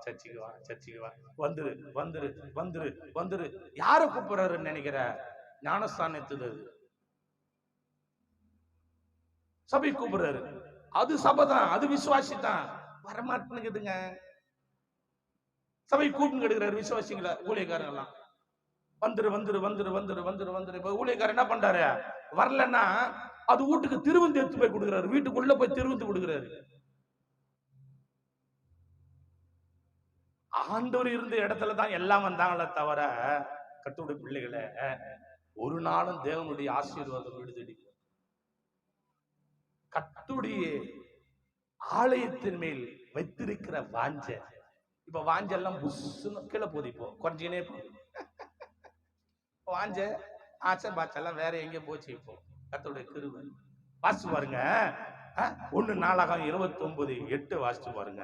சர்ச்சுக்கு வா, சர்ச்சுக்கு வா, வந்துரு வந்துரு வந்துரு வந்துரு. யார கூப்பிடுறாருன்னு நினைக்கிற? ஞானஸ்தானத்துது சபை கூப்பிடுறாரு. அது சபை தான், அது விசுவாசி தான். வரமாட்டேங்குதுங்க. சபை கூப்பிட்டு எடுக்கிறாரு விசுவாசிங்கள, ஊழியக்காரங்க எல்லாம் வந்துரு வந்துரு வந்துரு வந்துரு வந்துரு வந்துரு. இப்ப ஊழியக்காரர் என்ன பண்றாரு? வரலன்னா அது வீட்டுக்கு திருவந்து எடுத்து போய் கொடுக்குறாரு, வீட்டுக்குள்ள போய் திருவந்து கொடுக்குறாரு. ஆண்டவர் இருந்த இடத்துல தான் எல்லாம் வந்தாங்களே தவிர, கர்த்தருடைய பிள்ளைகளை ஒரு நாளும் தேவனுடைய ஆசீர்வாதம் விடுதடி. கர்த்தருடைய ஆலயத்தின் மேல் வைத்திருக்கிற வாஞ்ச, இப்ப வாஞ்செல்லாம் புஷ்னு கீழே போகுது. இப்போ குறைஞ்சினே போகுது. வாஞ்ச ஆச்சை பாச்செல்லாம் வேற எங்க போச்சு? இப்போ கர்த்தருடைய கிருபை. வாசிச்சு பாருங்க, 1 நாளாகமம் 29:8 வாசிச்சு பாருங்க.